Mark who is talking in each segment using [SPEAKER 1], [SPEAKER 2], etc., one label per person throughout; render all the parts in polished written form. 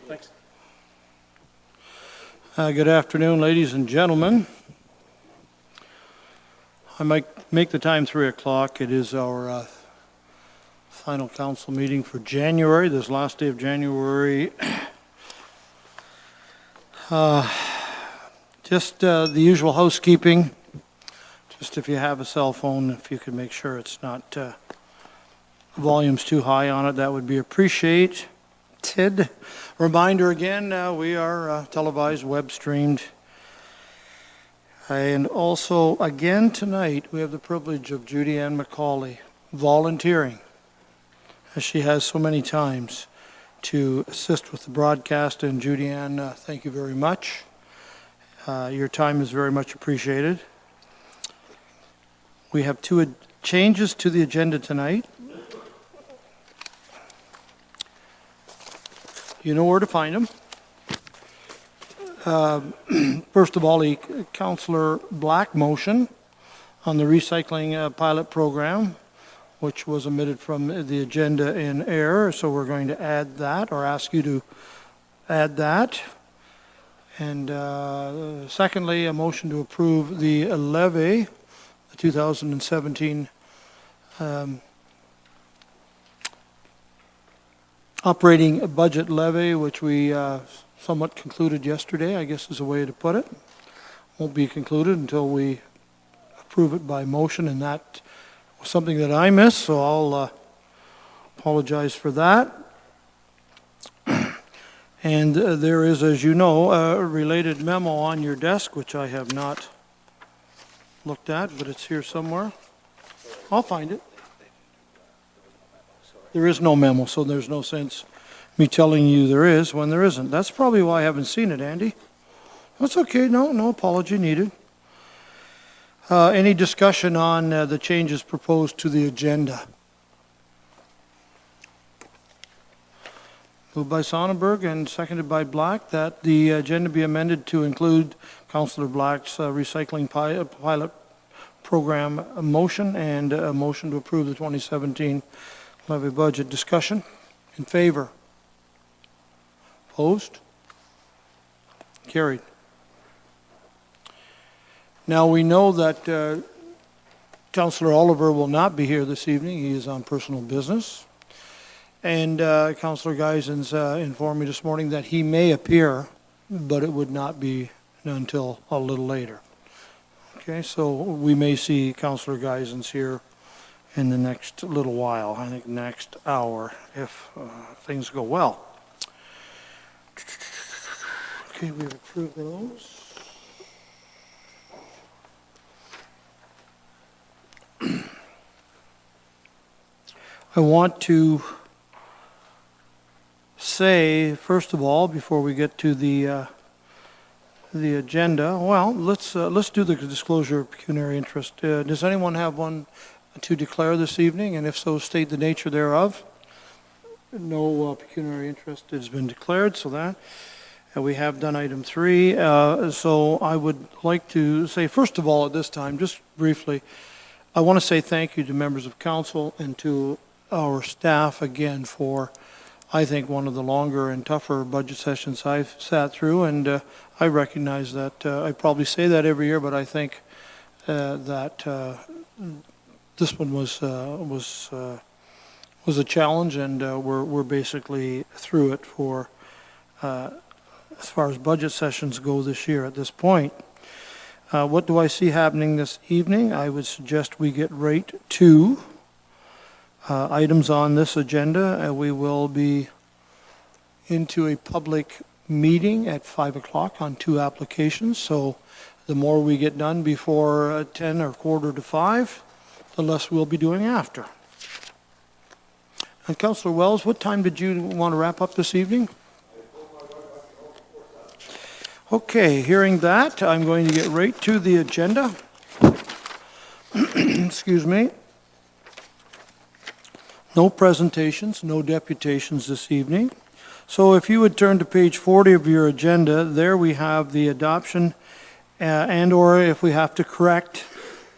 [SPEAKER 1] Thanks.
[SPEAKER 2] Good afternoon, ladies and gentlemen. I might make the time 3 o'clock. It is our final council meeting for January, this last day of January. Just the usual housekeeping. Just if you have a cell phone, if you could make sure it's not volume's too high on it, that would be appreciated. Reminder again, we are televised, web streamed. And also, again tonight, we have the privilege of Judy Ann McCauley volunteering, as she has so many times, to assist with the broadcast. And Judy Ann, thank you very much. Your time is very much appreciated. We have two changes to the agenda tonight. You know where to find them. First of all, the Councillor Black motion on the recycling pilot program, which was omitted from the agenda in error. So we're going to add that, or ask you to add that. And secondly, a motion to approve the levy, the 2017 operating budget levy, which we somewhat concluded yesterday, I guess is a way to put it. Won't be concluded until we approve it by motion, and that was something that I missed, so I'll apologize for that. And there is, as you know, a related memo on your desk, which I have not looked at, but it's here somewhere. I'll find it. There is no memo, so there's no sense me telling you there is when there isn't. That's probably why I haven't seen it, Andy. That's okay. No apology needed. Any discussion on the changes proposed to the agenda? Moved by Sonnenberg and seconded by Black that the agenda be amended to include Councillor Black's recycling pilot program motion and a motion to approve the 2017 levy budget. Discussion? In favor? Opposed? Carried. Now we know that Councillor Oliver will not be here this evening. He is on personal business. And Councillor Geisens informed me this morning that he may appear, but it would not be until a little later. Okay, so we may see Councillor Geisens here in the next little while, I think next hour, if things go well. Okay, we've approved those. I want to say, first of all, before we get to the agenda, well, let's do the disclosure of pecuniary interest. Does anyone have one to declare this evening, and if so, state the nature thereof? No pecuniary interest has been declared, so that we have done item 3. So I would like to say, first of all, at this time, just briefly, I want to say thank you to members of council and to our staff again for, I think, one of the longer and tougher budget sessions I've sat through, and I recognize that I probably say that every year, but I think that this one was a challenge, and we're basically through it for as far as budget sessions go this year at this point. What do I see happening this evening? I would suggest we get right to items on this agenda. We will be into a public meeting at 5 o'clock on 2 applications, so the more we get done before 10 or quarter to 5, the less we'll be doing after. And Councillor Wells, what time did you want to wrap up this evening? Okay, hearing that, I'm going to get right to the agenda. Excuse me. No presentations, no deputations this evening. So if you would turn to page 40 of your agenda, there we have the adoption and or if we have to correct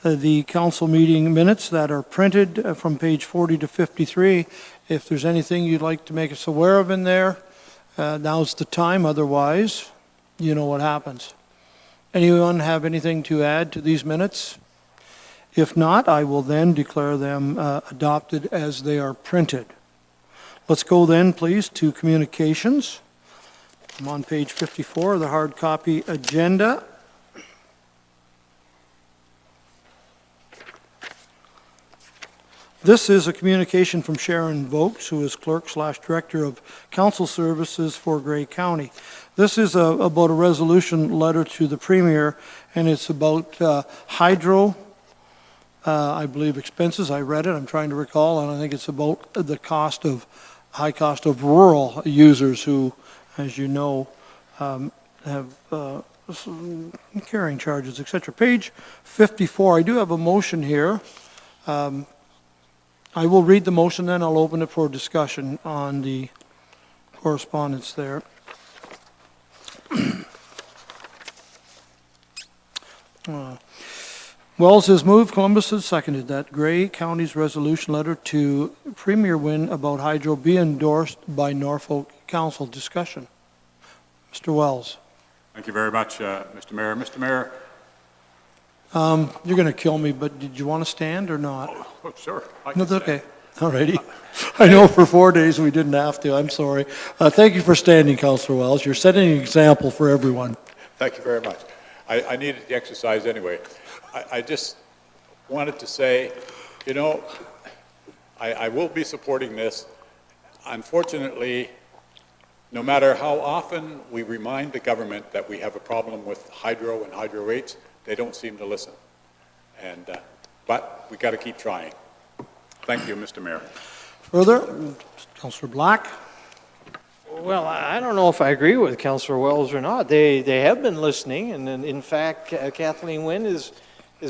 [SPEAKER 2] the council meeting minutes that are printed from page 40 to 53. If there's anything you'd like to make us aware of in there, now's the time. Otherwise, you know what happens. Anyone have anything to add to these minutes? If not, I will then declare them adopted as they are printed. Let's go then, please, to communications. I'm on page 54 of the hard copy agenda. This is a communication from Sharon Vokes, who is Clerk/Director of Council Services for Grey County. This is about a resolution letter to the Premier, and it's about hydro, I believe, expenses. I read it, I'm trying to recall, and I think it's about the high cost of rural users who, as you know, have some carrying charges, etc. Page 54, I do have a motion here. I will read the motion, then I'll open it for discussion on the correspondence there. Wells has moved, Columbus has seconded that Grey County's resolution letter to Premier Wynne about hydro be endorsed by Norfolk Council. Discussion. Mr. Wells.
[SPEAKER 1] Thank you very much, Mr. Mayor. Mr. Mayor.
[SPEAKER 2] You're going to kill me, but did you want to stand or not?
[SPEAKER 1] Oh, sure.
[SPEAKER 2] No, that's okay. All righty. I know for 4 days we didn't have to. I'm sorry. Thank you for standing, Councillor Wells. You're setting an example for everyone.
[SPEAKER 1] Thank you very much. I needed the exercise anyway. I just wanted to say, you know, I will be supporting this. Unfortunately, no matter how often we remind the government that we have a problem with hydro and hydro rates, they don't seem to listen. And but we got to keep trying. Thank you, Mr. Mayor.
[SPEAKER 2] Further, Councillor Black.
[SPEAKER 3] Well, I don't know if I agree with Councillor Wells or not. They have been listening, and in fact, Kathleen Wynne is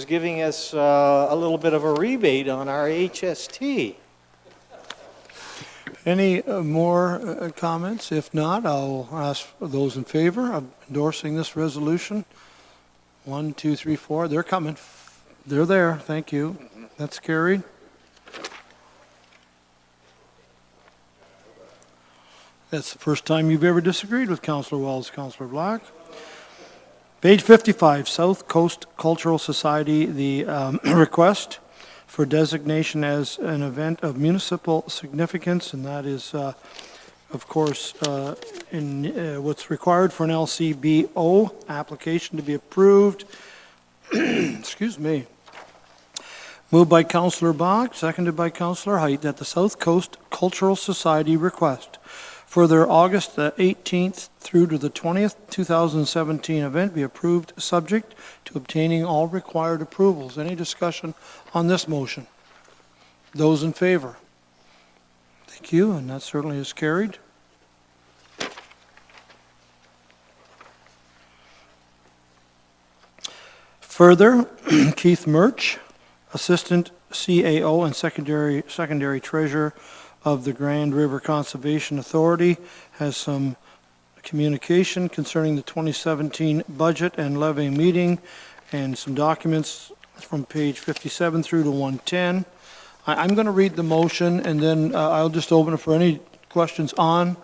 [SPEAKER 3] giving us a little bit of a rebate on our HST.
[SPEAKER 2] Any more comments? If not, I'll ask those in favor of endorsing this resolution. 1, 2, 3, 4. They're coming. They're there. Thank you. That's carried. That's the first time you've ever disagreed with Councillor Wells, Councillor Black. Page 55, South Coast Cultural Society, the request for designation as an event of municipal significance, and that is, of course, in what's required for an LCBO application to be approved. Excuse me. Moved by Councillor Bach, seconded by Councillor Height, that the South Coast Cultural Society request for their August 18th through to the 20th, 2017 event be approved, subject to obtaining all required approvals. Any discussion on this motion? Those in favor? Thank you, and that certainly is carried. Further, Keith Murch, Assistant CAO and Secondary Treasurer of the Grand River Conservation Authority, has some communication concerning the 2017 budget and levy meeting and some documents from page 57 through to 110. I'm going to read the motion, and then I'll just open it for any questions on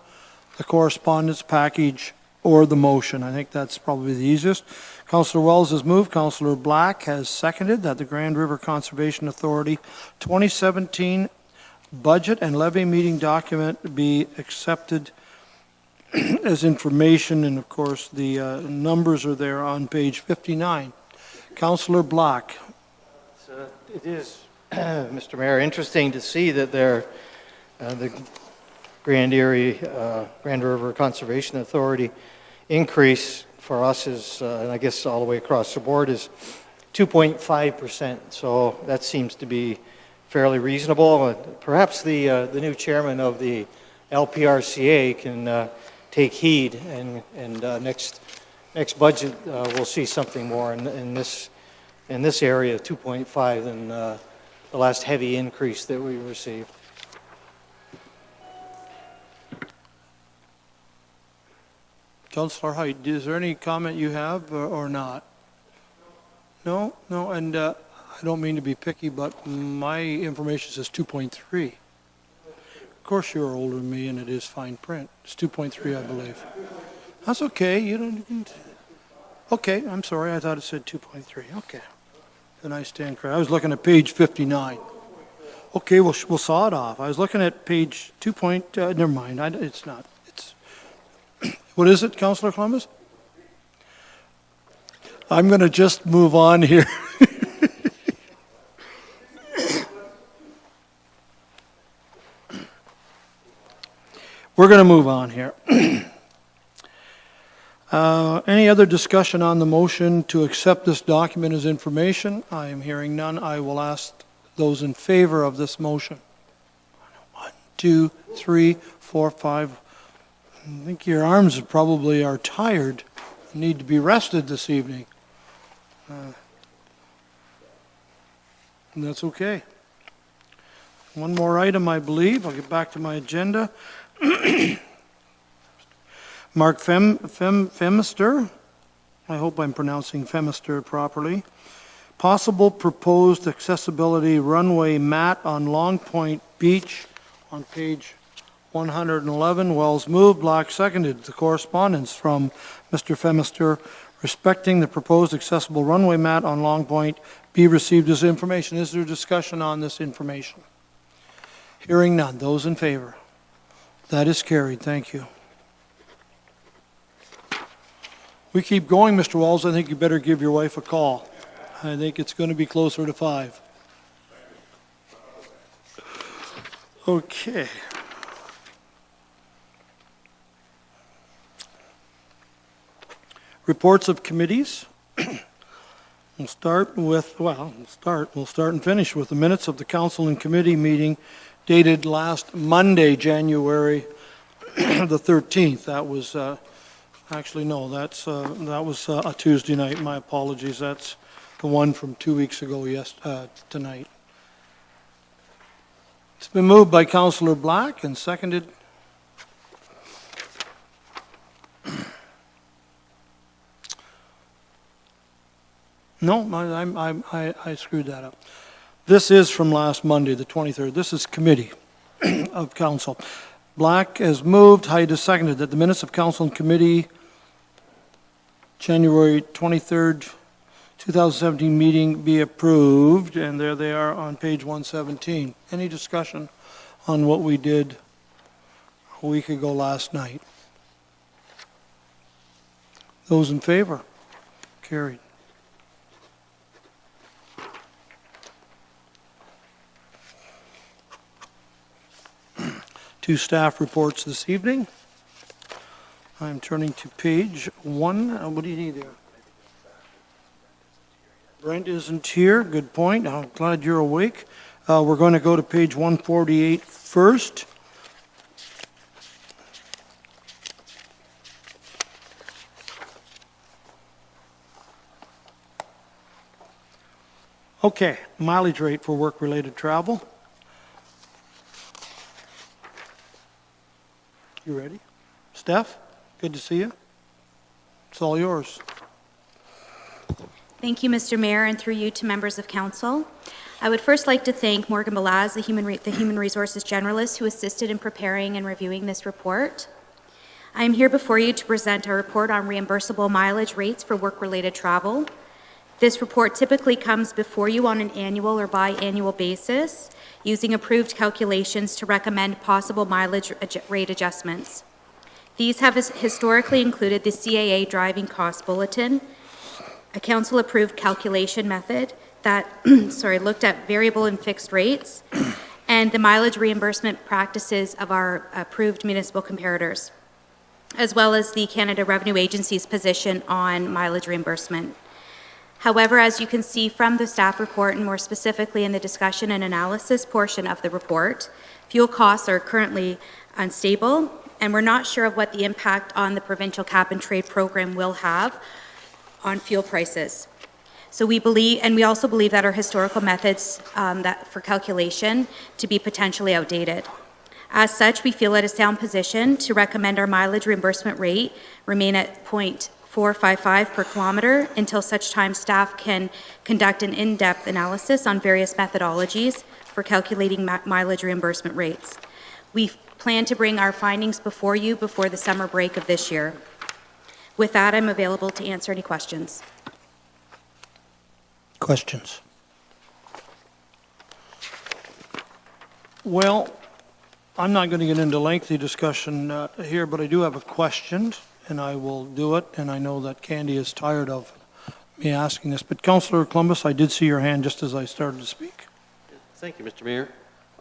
[SPEAKER 2] the correspondence package or the motion. I think that's probably the easiest. Councillor Wells has moved. Councillor Black has seconded that the Grand River Conservation Authority 2017 budget and levy meeting document be accepted as information, and of course the numbers are there on page 59. Councillor Black.
[SPEAKER 3] It is, Mr. Mayor, interesting to see that the Grand River Conservation Authority increase for us is, and I guess all the way across the board, is 2.5%. So that seems to be fairly reasonable. Perhaps the new chairman of the LPRCA can take heed, and next budget we'll see something more in this area, 2.5, than the last heavy increase that we received.
[SPEAKER 2] Councillor Height, is there any comment you have or not? No, and I don't mean to be picky, but my information says 2.3. Of course you're older than me, and it is fine print. It's 2.3, I believe. That's okay, you don't, okay, I'm sorry, I thought it said 2.3, okay. Then I stand corrected. I was looking at page 59. Okay, we'll saw it off. I was looking at page 2 point, never mind, it's not. It's, what is it, Councillor Columbus? I'm going to just move on here. We're going to move on here. Any other discussion on the motion to accept this document as information? I am hearing none. I will ask those in favor of this motion. 1, 2, 3, 4, 5. I think your arms probably are tired. Need to be rested this evening. And that's okay. One more item, I believe. I'll get back to my agenda. Mark Femister, I hope I'm pronouncing Femister properly. Possible proposed accessibility runway mat on Long Point Beach on page 111. Wells moved, Black seconded. The correspondence from Mr. Femister respecting the proposed accessible runway mat on Long Point be received as information. Is there discussion on this information? Hearing none. Those in favor? That is carried. Thank you. We keep going, Mr. Walls. I think you better give your wife a call. I think it's going to be closer to 5. Okay. Reports of committees. We'll start and finish with the minutes of the council and committee meeting dated last Monday, January the 13th. That was, actually, no, that was a Tuesday night. My apologies. That's the one from 2 weeks ago, tonight. It's been moved by Councillor Black and seconded. No, I screwed that up. This is from last Monday, the 23rd. This is committee of council. Black has moved, Hyde has seconded that the minutes of council and committee January 23rd, 2017 meeting be approved, and there they are on page 117. Any discussion on what we did a week ago last night? Those in favor? Carried. Two staff reports this evening. I'm turning to page 1. What do you need there? Brent isn't here. Good point. I'm glad you're awake. We're going to go to page 148 first. Okay, mileage rate for work-related travel. You ready? Steph, good to see you. It's all yours.
[SPEAKER 4] Thank you, Mr. Mayor, and through you to members of council. I would first like to thank Morgan Balaz, the Human Resources Generalist, who assisted in preparing and reviewing this report. I am here before you to present our report on reimbursable mileage rates for work-related travel. This report typically comes before you on an annual or biannual basis, using approved calculations to recommend possible mileage rate adjustments. These have historically included the CAA Driving Cost Bulletin, a council-approved calculation method that looked at variable and fixed rates, and the mileage reimbursement practices of our approved municipal comparators, as well as the Canada Revenue Agency's position on mileage reimbursement. However, as you can see from the staff report, and more specifically in the discussion and analysis portion of the report, fuel costs are currently unstable, and we're not sure of what the impact on the provincial cap and trade program will have on fuel prices. So we believe, and we also believe that our historical methods for calculation to be potentially outdated. As such, we feel at a sound position to recommend our mileage reimbursement rate remain at 0.455 per kilometre until such time staff can conduct an in-depth analysis on various methodologies for calculating mileage reimbursement rates. We plan to bring our findings before you before the summer break of this year. With that, I'm available to answer any questions.
[SPEAKER 2] Questions? Well, I'm not going to get into lengthy discussion here, but I do have a question, and I will do it, and I know that Candy is tired of me asking this. But Councillor Columbus, I did see your hand just as I started to speak.
[SPEAKER 5] Thank you, Mr. Mayor.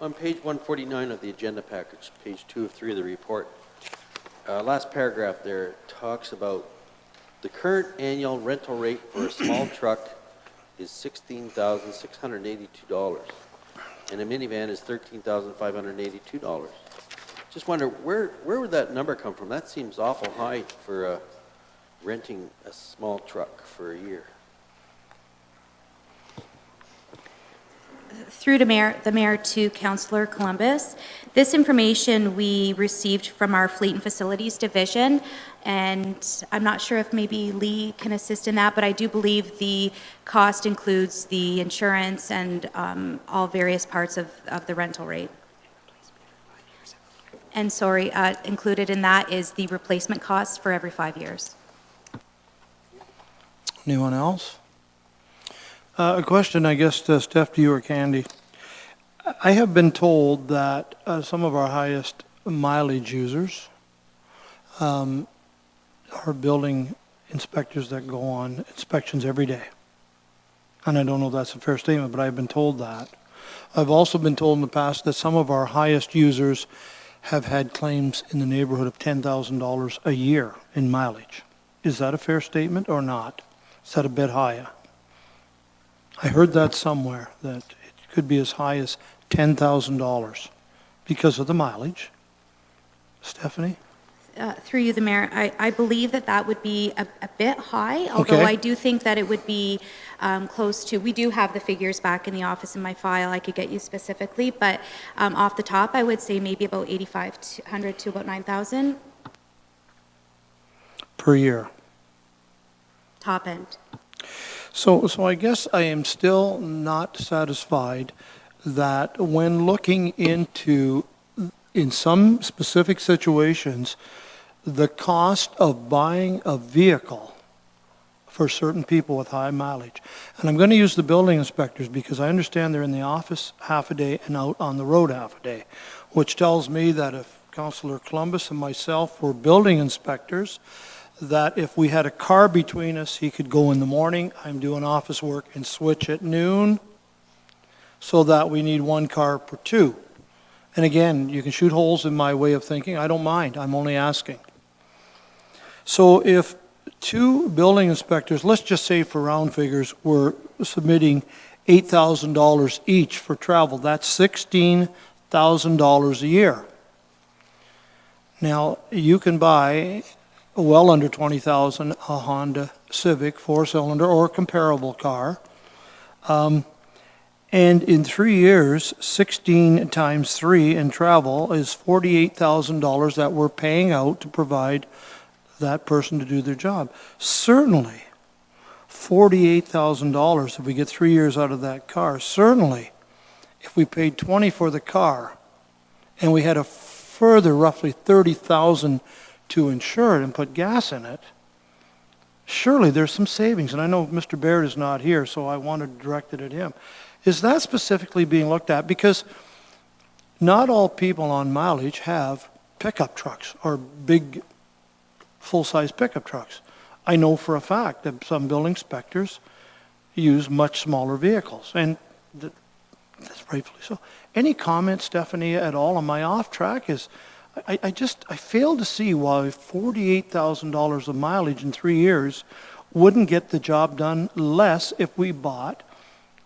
[SPEAKER 5] On page 149 of the agenda package, page 2 of 3 of the report, last paragraph there talks about the current annual rental rate for a small truck is $16,682, and a minivan is $13,582. Just wonder, where would that number come from? That seems awful high for renting a small truck for a year.
[SPEAKER 4] Through to the mayor to Councillor Columbus. This information we received from our Fleet and Facilities Division, and I'm not sure if maybe Lee can assist in that, but I do believe the cost includes the insurance and all various parts of the rental rate. And sorry, included in that is the replacement cost for every 5 years.
[SPEAKER 2] Anyone else? A question, I guess, to Steph, to you or Candy. I have been told that some of our highest mileage users are building inspectors that go on inspections every day. And I don't know if that's a fair statement, but I've been told that. I've also been told in the past that some of our highest users have had claims in the neighborhood of $10,000 a year in mileage. Is that a fair statement or not? Is that a bit higher? I heard that somewhere, that it could be as high as $10,000 because of the mileage. Stephanie?
[SPEAKER 4] Through you, the mayor, I believe that would be a bit high, although
[SPEAKER 2] Okay.
[SPEAKER 4] I do think that it would be close to, we do have the figures back in the office in my file, I could get you specifically, but off the top, I would say maybe about 8,500 to about 9,000,
[SPEAKER 2] Per year.
[SPEAKER 4] top end.
[SPEAKER 2] So I guess I am still not satisfied that when looking into, in some specific situations, the cost of buying a vehicle for certain people with high mileage. And I'm going to use the building inspectors because I understand they're in the office half a day and out on the road half a day, which tells me that if Councillor Columbus and myself were building inspectors, that if we had a car between us, he could go in the morning, I'm doing office work, and switch at noon, so that we need one car per two. And again, you can shoot holes in my way of thinking. I don't mind. I'm only asking. So if two building inspectors, let's just say for round figures, were submitting $8,000 each for travel, that's $16,000 a year. Now, you can buy well under $20,000 a Honda Civic 4-cylinder or comparable car. And in 3 years, 16 times 3 in travel is $48,000 that we're paying out to provide that person to do their job. Certainly, $48,000 if we get 3 years out of that car. Certainly, if we paid $20,000 for the car and we had a further roughly $30,000 to insure it and put gas in it, surely there's some savings. And I know Mr. Baird is not here, so I wanted to direct it at him. Is that specifically being looked at? Because not all people on mileage have pickup trucks or big full-size pickup trucks. I know for a fact that some building inspectors use much smaller vehicles, and that's rightfully so. Any comment, Stephanie, at all on my off track? I fail to see why $48,000 of mileage in 3 years wouldn't get the job done less if we bought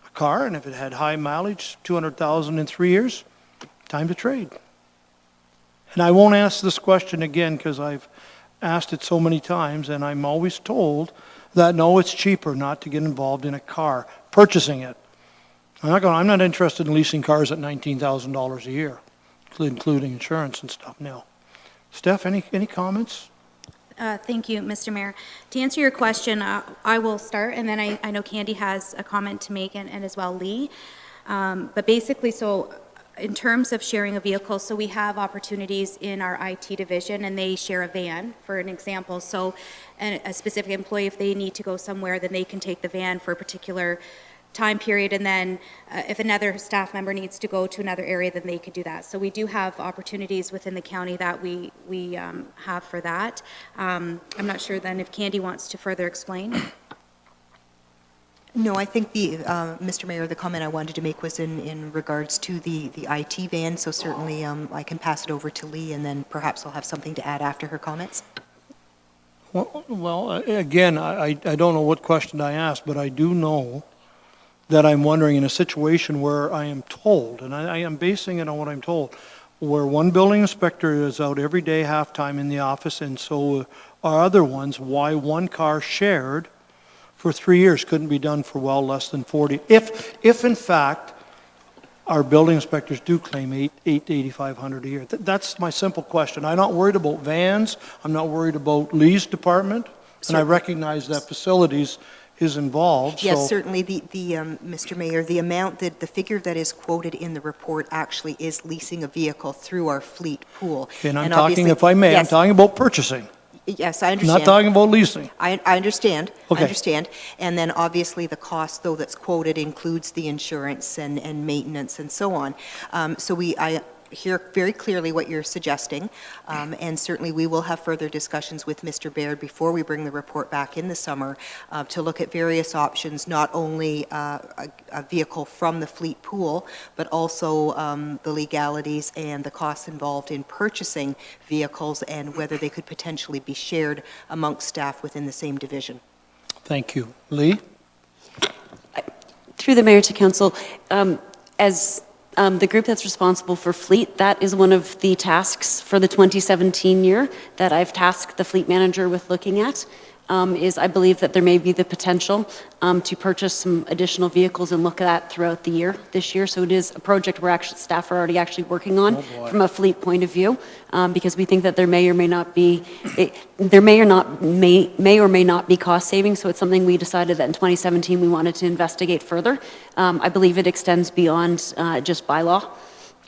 [SPEAKER 2] a car, and if it had high mileage, 200,000 in 3 years, time to trade. And I won't ask this question again because I've asked it so many times, and I'm always told that no, it's cheaper not to get involved in a car, purchasing it. I'm not interested in leasing cars at $19,000 a year, including insurance and stuff. No. Steph, any comments?
[SPEAKER 4] Thank you, Mr. Mayor. To answer your question, I will start, and then I know Candy has a comment to make, and as well Lee. But basically, so in terms of sharing a vehicle, so we have opportunities in our IT division, and they share a van, for an example. So a specific employee, if they need to go somewhere, then they can take the van for a particular time period, and then if another staff member needs to go to another area, then they could do that. So we do have opportunities within the county that we have for that. I'm not sure then if Candy wants to further explain.
[SPEAKER 6] No, I think Mr. Mayor, the comment I wanted to make was in regards to the IT van, so certainly I can pass it over to Lee, and then perhaps I'll have something to add after her comments.
[SPEAKER 2] Well, again, I don't know what question I asked, but I do know that I'm wondering in a situation where I am told, and I am basing it on what I'm told, where one building inspector is out every day, half-time in the office, and so are other ones, why one car shared for 3 years couldn't be done for well less than 40. If in fact, our building inspectors do claim $8,000 to $8,500 a year. That's my simple question. I'm not worried about vans. I'm not worried about Lee's department. And I recognize that facilities is involved.
[SPEAKER 6] Yes,
[SPEAKER 2] so.
[SPEAKER 6] certainly. Mr. Mayor, the amount that the figure that is quoted in the report actually is leasing a vehicle through our fleet pool.
[SPEAKER 2] And I'm talking, if I may,
[SPEAKER 6] yes,
[SPEAKER 2] I'm talking about purchasing.
[SPEAKER 6] Yes, I understand.
[SPEAKER 2] Not talking about leasing.
[SPEAKER 6] I understand.
[SPEAKER 2] Okay.
[SPEAKER 6] I understand. And then obviously the cost, though, that's quoted includes the insurance and maintenance and so on. So I hear very clearly what you're suggesting, and certainly we will have further discussions with Mr. Baird before we bring the report back in the summer to look at various options, not only a vehicle from the fleet pool, but also the legalities and the costs involved in purchasing vehicles and whether they could potentially be shared amongst staff within the same division.
[SPEAKER 2] Thank you. Lee?
[SPEAKER 7] Through the mayor to council, as the group that's responsible for fleet, that is one of the tasks for the 2017 year that I've tasked the fleet manager with looking at, is I believe that there may be the potential to purchase some additional vehicles and look at that throughout the year, this year. So it is a project where staff are already actually working on from a fleet point of view, because we think that there may or may not be, may or may not be cost savings. So it's something we decided that in 2017 we wanted to investigate further. I believe it extends beyond just bylaw.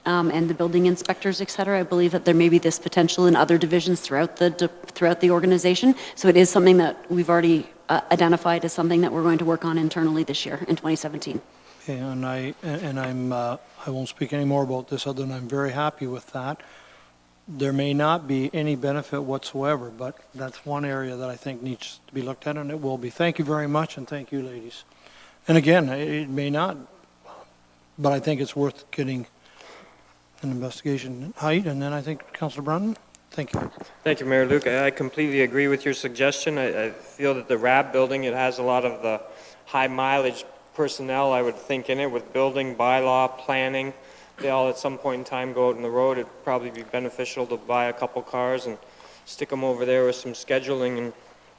[SPEAKER 7] And the building inspectors, et cetera. I believe that there may be this potential in other divisions throughout the organization. So it is something that we've already identified as something that we're going to work on internally this year in 2017.
[SPEAKER 2] Okay, and I won't speak any more about this other than I'm very happy with that. There may not be any benefit whatsoever, but that's one area that I think needs to be looked at, and it will be. Thank you very much, and thank you, ladies. And again, it may not, but I think it's worth getting an investigation height, and then I think Councillor Brunton. Thank you.
[SPEAKER 8] Thank you, Mayor Luke. I completely agree with your suggestion. I feel that the RAB building, it has a lot of the high mileage personnel, I would think, in it with building, bylaw, planning. They all at some point in time go out on the road. It'd probably be beneficial to buy a couple cars and stick them over there with some scheduling and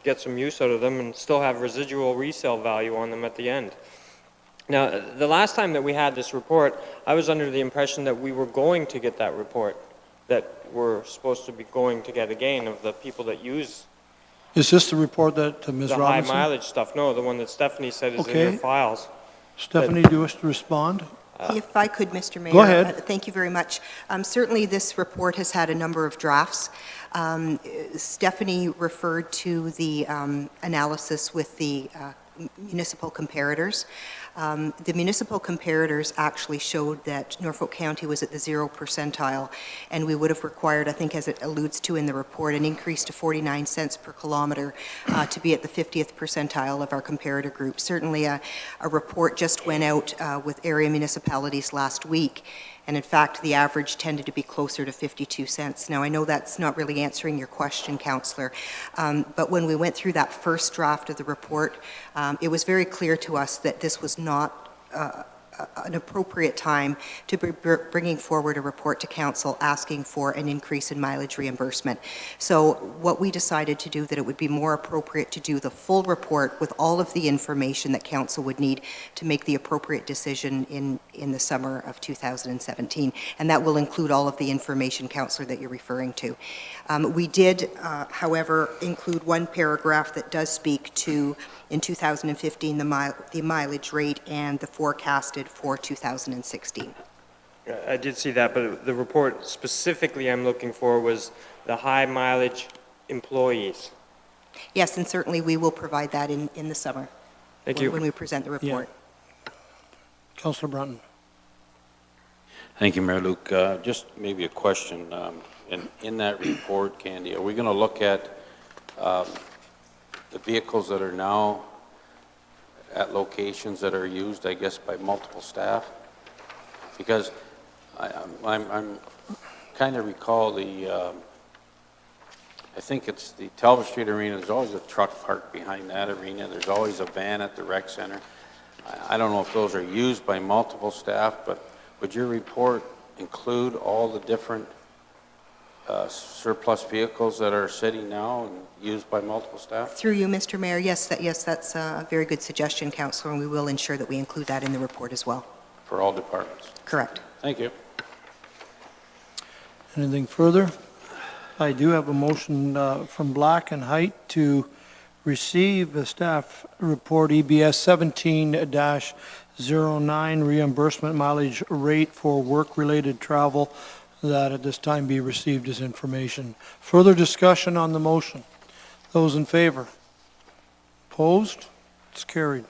[SPEAKER 8] get some use out of them and still have residual resale value on them at the end. Now, the last time that we had this report, I was under the impression that we were going to get that report, that we're supposed to be going to get again of the people that use
[SPEAKER 2] Is this the report that Ms.
[SPEAKER 8] the high
[SPEAKER 2] Robinson?
[SPEAKER 8] mileage stuff. No, the one that Stephanie said is in
[SPEAKER 2] Okay.
[SPEAKER 8] your files.
[SPEAKER 2] Stephanie, do you wish to respond?
[SPEAKER 6] If I could, Mr. Mayor.
[SPEAKER 2] Go ahead.
[SPEAKER 6] Thank you very much. Certainly, this report has had a number of drafts. Stephanie referred to the analysis with the municipal comparators. The municipal comparators actually showed that Norfolk County was at the 0 percentile, and we would have required, I think as it alludes to in the report, an increase to 49 cents per kilometer to be at the 50th percentile of our comparator group. Certainly a report just went out with area municipalities last week, and in fact the average tended to be closer to 52 cents. Now I know that's not really answering your question, Councillor, but when we went through that first draft of the report, it was very clear to us that this was not an appropriate time to be bringing forward a report to council asking for an increase in mileage reimbursement. So what we decided to do, that it would be more appropriate to do the full report with all of the information that council would need to make the appropriate decision in the summer of 2017. And that will include all of the information, Councillor, that you're referring to. We did, however, include one paragraph that does speak to, in 2015, the mileage rate and the forecasted for 2016.
[SPEAKER 8] I did see that, but the report specifically I'm looking for was the high mileage employees.
[SPEAKER 6] Yes, and certainly we will provide that in the summer.
[SPEAKER 8] Thank you.
[SPEAKER 6] When we present the report.
[SPEAKER 2] Councillor Brunton.
[SPEAKER 9] Thank you, Mayor Luke. Just maybe a question. In that report, Candy, are we going to look at the vehicles that are now at locations that are used, I guess, by multiple staff? Because I'm kind of recall I think it's the Talbot Street Arena. There's always a truck parked behind that arena. There's always a van at the rec center. I don't know if those are used by multiple staff, but would your report include all the different surplus vehicles that are sitting now and used by multiple staff?
[SPEAKER 6] Through you, Mr. Mayor, yes, that's a very good suggestion, Councillor, and we will ensure that we include that in the report as well.
[SPEAKER 9] For all departments?
[SPEAKER 6] Correct.
[SPEAKER 9] Thank you.
[SPEAKER 2] Anything further? I do have a motion from Black and Height to receive the staff report EBS 17-09 reimbursement mileage rate for work-related travel, that at this time be received as information. Further discussion on the motion? Those in favor? Opposed? It's carried.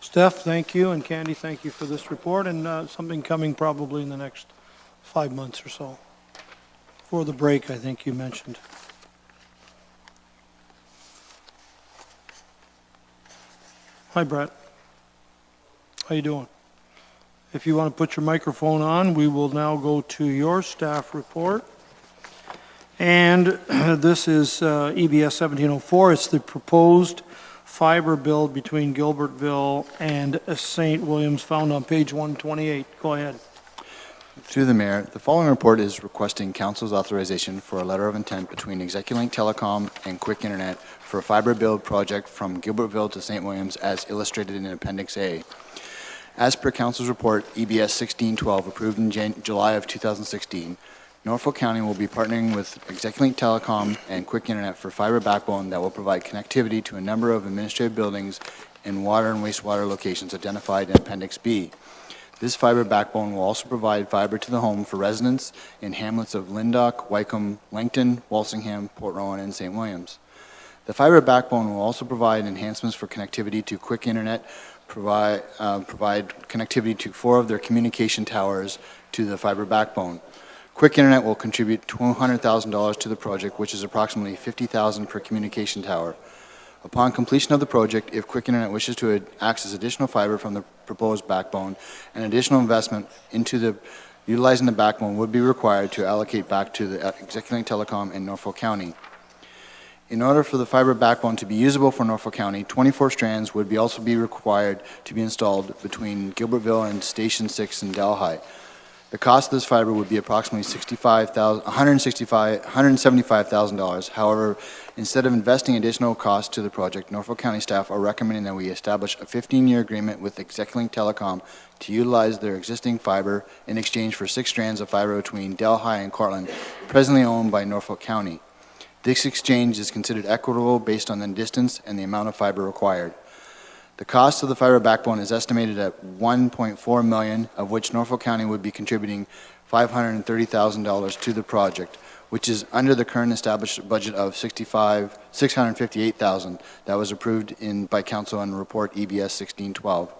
[SPEAKER 2] Steph, thank you, and Candy, thank you for this report, and something coming probably in the next 5 months or so. For the break, I think you mentioned. Hi, Brett. How you doing? If you want to put your microphone on, we will now go to your staff report. And this is EBS 1704. It's the proposed fiber build between Gilbertville and St. Williams, found on page 128. Go ahead.
[SPEAKER 10] Through the Mayor, the following report is requesting Council's authorization for a letter of intent between Execulink Telecom and Quick Internet for a fiber build project from Gilbertville to St. Williams as illustrated in Appendix A. As per Council's report, EBS 1612, approved in July of 2016, Norfolk County will be partnering with Execulink Telecom and Quick Internet for fiber backbone that will provide connectivity to a number of administrative buildings and water and wastewater locations identified in Appendix B. This fiber backbone will also provide fiber to the home for residents in hamlets of Lyndoch, Wycombe, Langton, Walsingham, Port Rowan, and St. Williams. The fiber backbone will also provide enhancements for connectivity to Quick Internet, provide connectivity to 4 of their communication towers to the fiber backbone. Quick Internet will contribute $200,000 to the project, which is approximately $50,000 per communication tower. Upon completion of the project, if Quick Internet wishes to access additional fiber from the proposed backbone, an additional investment into utilizing the backbone would be required to allocate back to the Execulink Telecom in Norfolk County. In order for the fiber backbone to be usable for Norfolk County, 24 strands would also be required to be installed between Gilbertville and Station 6 in Delhi. The cost of this fiber would be approximately $175,000. However, instead of investing additional costs to the project, Norfolk County staff are recommending that we establish a 15-year agreement with Execulink Telecom to utilize their existing fiber in exchange for 6 strands of fiber between Delhi and Cortland, presently owned by Norfolk County. This exchange is considered equitable based on the distance and the amount of fiber required. The cost of the fiber backbone is estimated at $1.4 million, of which Norfolk County would be contributing $530,000 to the project, which is under the current established budget of $658,000 that was approved by Council in Report EBS 1612.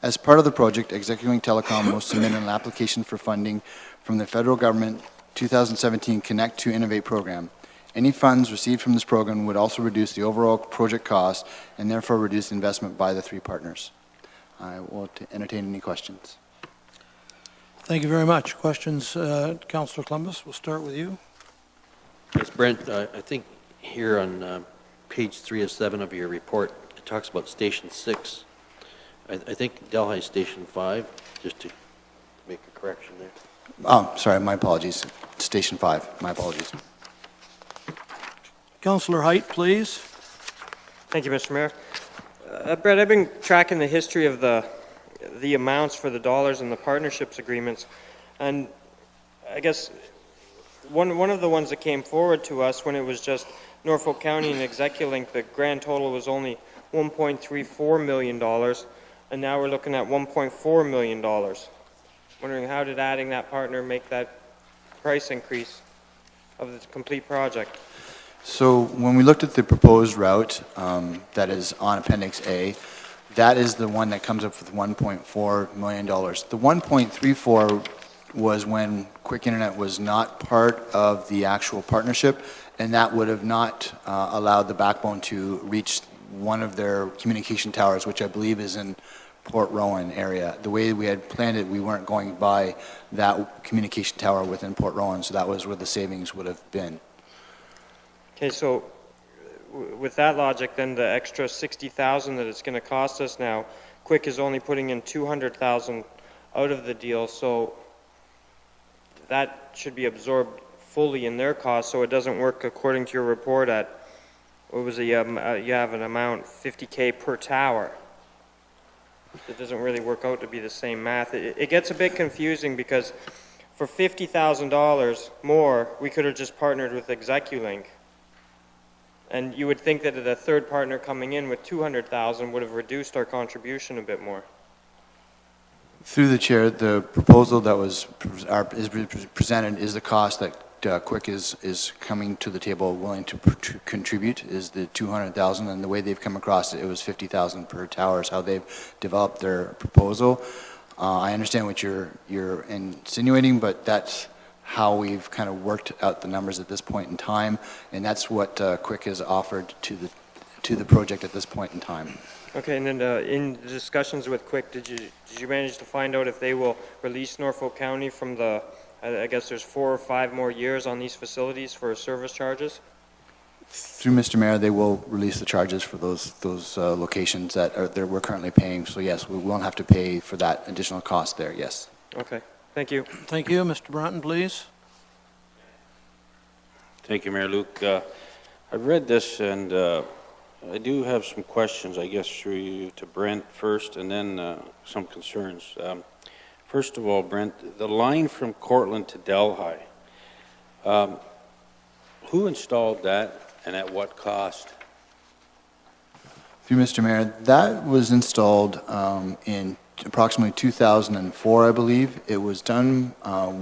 [SPEAKER 10] As part of the project, Execulink Telecom will submit an application for funding from the federal government 2017 Connect to Innovate program. Any funds received from this program would also reduce the overall project cost and therefore reduce investment by the 3 partners. I will entertain any questions.
[SPEAKER 2] Thank you very much. Questions, Councillor Columbus? We'll start with you.
[SPEAKER 5] Yes, Brent, I think here on page 3 of 7 of your report, it talks about Station 6. I think Delhi Station 5, just to make a correction there.
[SPEAKER 10] Oh, sorry, my apologies. Station 5, my apologies.
[SPEAKER 2] Councillor Height, please.
[SPEAKER 8] Thank you, Mr. Mayor. Brett, I've been tracking the history of the amounts for the dollars and the partnerships agreements, and I guess one of the ones that came forward to us when it was just Norfolk County and Execulink, the grand total was only $1.34 million. and now we're looking at $1.4 million. Wondering how did adding that partner make that price increase of the complete project?
[SPEAKER 10] So when we looked at the proposed route that is on Appendix A, that is the one that comes up with $1.4 million. The 1.34 was when Quick Internet was not part of the actual partnership, and that would have not allowed the backbone to reach one of their communication towers, which I believe is in Port Rowan area. The way we had planned it, we weren't going by that communication tower within Port Rowan, so that was where the savings would have been.
[SPEAKER 8] Okay, so with that logic, then the extra $60,000 that it's going to cost us now, Quick is only putting in $200,000 out of the deal, so that should be absorbed fully in their cost, so it doesn't work according to your report at, what was it, you have an amount, $50K per tower. It doesn't really work out to be the same math. It gets a bit confusing because for $50,000 more, we could have just partnered with Execulink. And you would think that a third partner coming in with $200,000 would have reduced our contribution a bit more.
[SPEAKER 10] Through the chair, the proposal that is presented is the cost that Quick is coming to the table willing to contribute is the $200,000, and the way they've come across it, it was $50,000 per tower is how they've developed their proposal. I understand what you're insinuating, but that's how we've kind of worked out the numbers at this point in time, and that's what Quick has offered to the project at this point in time.
[SPEAKER 8] Okay, and then in the discussions with Quick, did you manage to find out if they will release Norfolk County from the, I guess there's 4 or 5 more years on these facilities for service charges?
[SPEAKER 10] Through Mr. Mayor, they will release the charges for those locations that we're currently paying. So yes, we won't have to pay for that additional cost there, yes.
[SPEAKER 8] Okay, thank you.
[SPEAKER 2] Thank you. Mr. Broughton, please.
[SPEAKER 9] Thank you, Mayor Luke. I've read this, and I do have some questions, I guess, through you to Brent first, and then some concerns. First of all, Brent, the line from Cortland to Delhi, who installed that and at what cost?
[SPEAKER 10] Through Mr. Mayor, that was installed in approximately 2004, I believe. It was done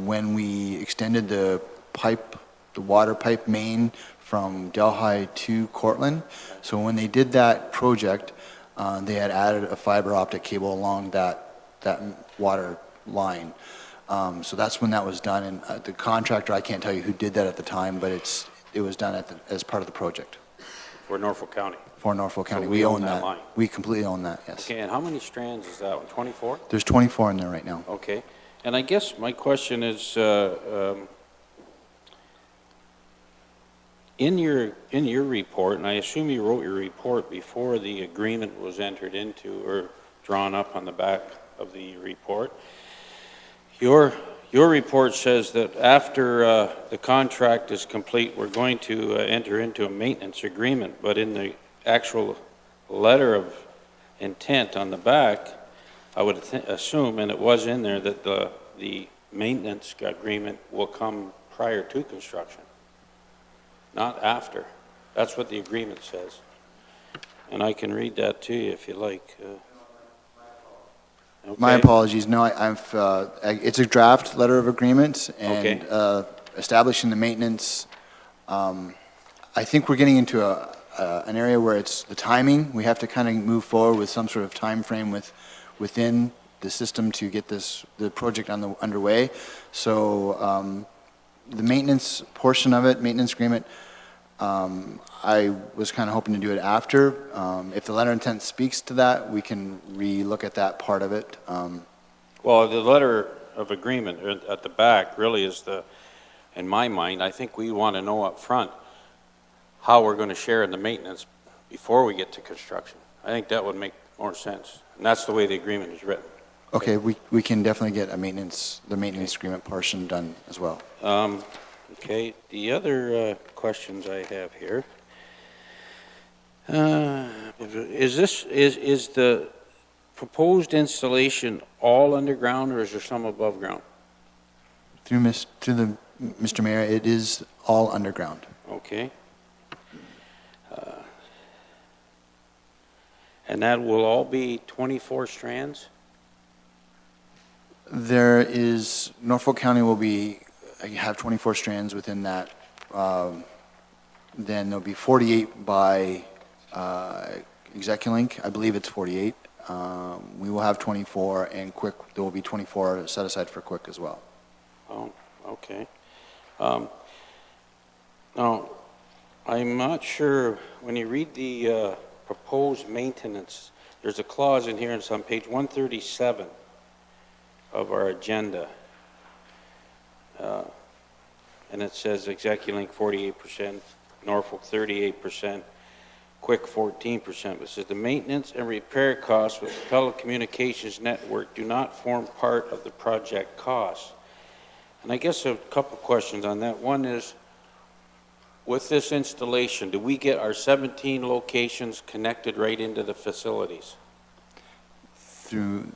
[SPEAKER 10] when we extended the water pipe main from Delhi to Cortland. So when they did that project, they had added a fiber optic cable along that water line. So that's when that was done, and the contractor, I can't tell you who did that at the time, but it was done as part of the project.
[SPEAKER 9] For Norfolk County?
[SPEAKER 10] For Norfolk County.
[SPEAKER 9] So
[SPEAKER 10] we own that.
[SPEAKER 9] line?
[SPEAKER 10] We completely own that, yes.
[SPEAKER 9] Okay, and how many strands is that one, 24?
[SPEAKER 10] There's 24 in there right now.
[SPEAKER 9] Okay, and I guess my question is, in your report, and I assume you wrote your report before the agreement was entered into or drawn up on the back of the report, your report says that after the contract is complete, we're going to enter into a maintenance agreement, but in the actual letter of intent on the back, I would assume, and it was in there, that the maintenance agreement will come prior to construction, not after. That's what the agreement says. And I can read that to you if you like. Okay.
[SPEAKER 10] My apologies. No, it's a draft letter of agreement, and
[SPEAKER 9] Okay.
[SPEAKER 10] Establishing the maintenance. I think we're getting into an area where it's the timing. We have to kind of move forward with some sort of time frame within the system to get the project underway. So the maintenance portion of it, maintenance agreement, I was kind of hoping to do it after. If the letter of intent speaks to that, we can re-look at that part of it.
[SPEAKER 9] Well, the letter of agreement at the back really is in my mind, I think we want to know up front how we're going to share in the maintenance before we get to construction. I think that would make more sense. And that's the way the agreement is written.
[SPEAKER 10] Okay, we can definitely get the maintenance agreement portion done as well.
[SPEAKER 9] Okay, the other questions I have here. Is the proposed installation all underground, or is there some above ground?
[SPEAKER 10] Through Mr. Mayor, it is all underground.
[SPEAKER 9] Okay. And that will all be 24 strands?
[SPEAKER 10] There is, Norfolk County will have 24 strands within that. Then there'll be 48 by Execulink. I believe it's 48. We will have 24, and Quick, there will be 24 set aside for Quick as well.
[SPEAKER 9] Oh, okay. Now, I'm not sure, when you read the proposed maintenance, there's a clause in here, and it's on page 137 of our agenda. And it says Execulink 48%, Norfolk 38%, Quick 14%. It says the maintenance and repair costs with the telecommunications network do not form part of the project costs. And I guess a couple questions on that. One is, with this installation, do we get our 17 locations connected right into the facilities?
[SPEAKER 10] Through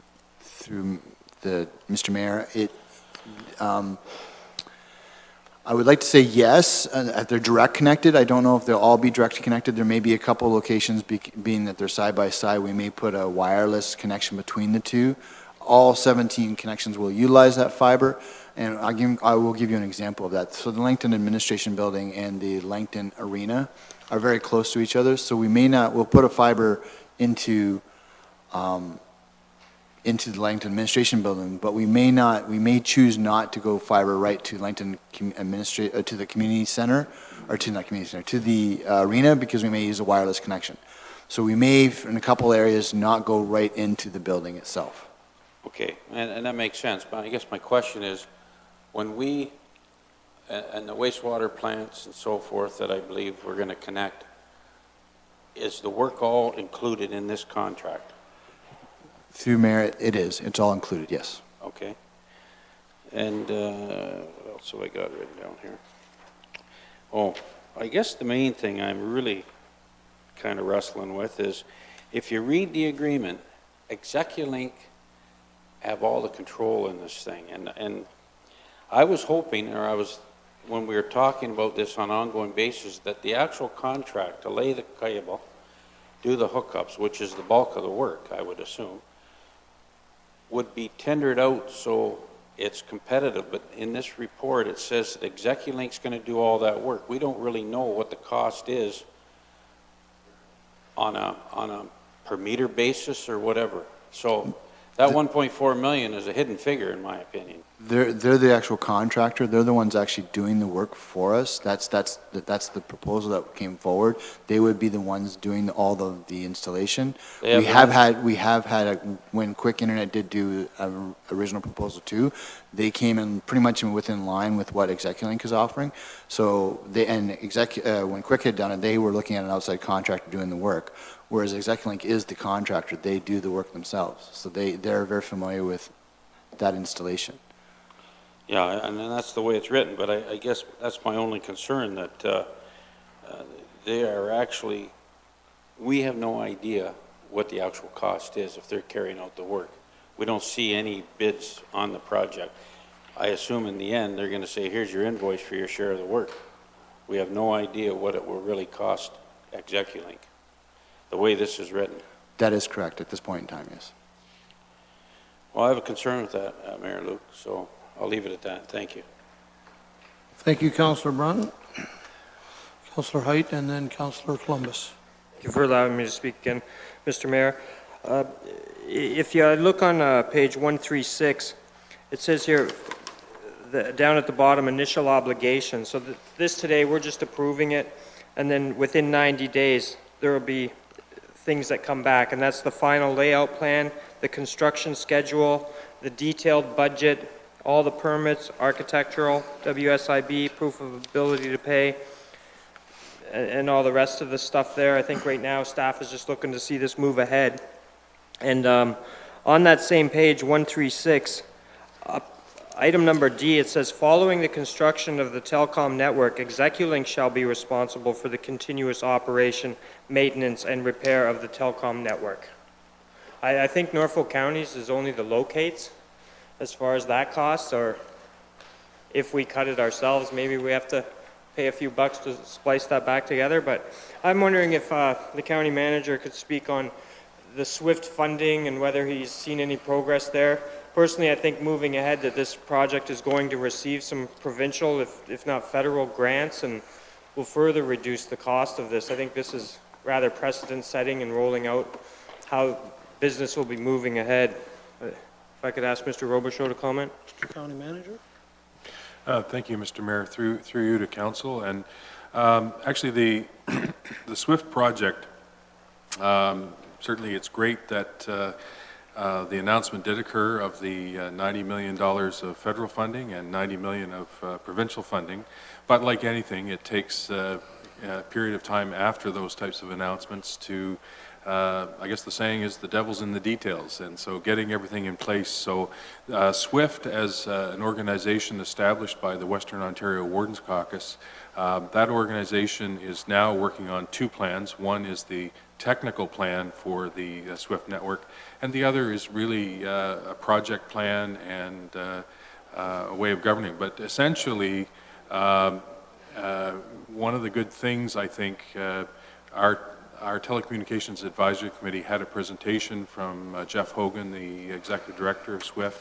[SPEAKER 10] Mr. Mayor, I would like to say yes, they're direct connected. I don't know if they'll all be direct connected. There may be a couple locations, being that they're side by side, we may put a wireless connection between the two. All 17 connections will utilize that fiber, and I will give you an example of that. So the Langton Administration Building and the Langton Arena are very close to each other, so we'll put a fiber into the Langton Administration Building, but we may choose not to go fiber right to Langton to the community center, or to not community center, to the arena, because we may use a wireless connection. So we may, in a couple areas, not go right into the building itself.
[SPEAKER 9] Okay, and that makes sense, but I guess my question is, when we, and the wastewater plants and so forth that I believe we're going to connect, is the work all included in this contract?
[SPEAKER 10] Through Mayor, it is. It's all included, yes.
[SPEAKER 9] Okay. And what else have I got written down here? Oh, I guess the main thing I'm really kind of wrestling with is, if you read the agreement, Execulink have all the control in this thing. And I was hoping, when we were talking about this on an ongoing basis, that the actual contract to lay the cable, do the hookups, which is the bulk of the work, I would assume, would be tendered out so it's competitive. But in this report, it says that Execulink's going to do all that work. We don't really know what the cost is on a per meter basis or whatever. So that 1.4 million is a hidden figure, in my opinion.
[SPEAKER 10] They're the actual contractor. They're the ones actually doing the work for us. That's the proposal that came forward. They would be the ones doing all the installation. We have had when Quick Internet did do an original proposal too, they came in pretty much within line with what Execulink is offering. So when Quick had done it, they were looking at an outside contractor doing the work, whereas Execulink is the contractor. They do the work themselves. So they're very familiar with that installation.
[SPEAKER 9] Yeah, and that's the way it's written, but I guess that's my only concern, that they are actually, we have no idea what the actual cost is if they're carrying out the work. We don't see any bids on the project. I assume in the end, they're going to say, here's your invoice for your share of the work. We have no idea what it will really cost Execulink, the way this is written.
[SPEAKER 10] That is correct at this point in time, yes.
[SPEAKER 9] Well, I have a concern with that, Mayor Luke, so I'll leave it at that. Thank you.
[SPEAKER 2] Thank you, Councillor Brunn. Councillor Height, and then Councillor Columbus.
[SPEAKER 8] Thank you for allowing me to speak again, Mr. Mayor. If you look on page 136, it says here, down at the bottom, initial obligation. So this today, we're just approving it, and then within 90 days, there will be things that come back, and that's the final layout plan, the construction schedule, the detailed budget, all the permits, architectural, WSIB, proof of ability to pay, and all the rest of the stuff there. I think right now staff is just looking to see this move ahead. And on that same page, 136, item number D, it says, following the construction of the telecom network, Execulink shall be responsible for the continuous operation, maintenance, and repair of the telecom network. I think Norfolk County's is only the locates as far as that costs, or if we cut it ourselves, maybe we have to pay a few bucks to splice that back together. But I'm wondering if the county manager could speak on the SWIFT funding and whether he's seen any progress there. Personally, I think moving ahead that this project is going to receive some provincial, if not federal grants, and will further reduce the cost of this. I think this is rather precedent-setting and rolling out how business will be moving ahead. If I could ask Mr. Robichaud to comment.
[SPEAKER 2] Mr. County Manager?
[SPEAKER 11] Thank you, Mr. Mayor. Through you to council. And actually, the SWIFT project, certainly it's great that the announcement did occur of the $90 million of federal funding and $90 million of provincial funding. But like anything, it takes a period of time after those types of announcements to, I guess the saying is the devil's in the details, and so getting everything in place. So SWIFT, as an organization established by the Western Ontario Wardens Caucus, that organization is now working on two plans. One is the technical plan for the SWIFT network, and the other is really a project plan and a way of governing. But essentially, one of the good things, I think, our Telecommunications Advisory Committee had a presentation from Jeff Hogan, the Executive Director of SWIFT,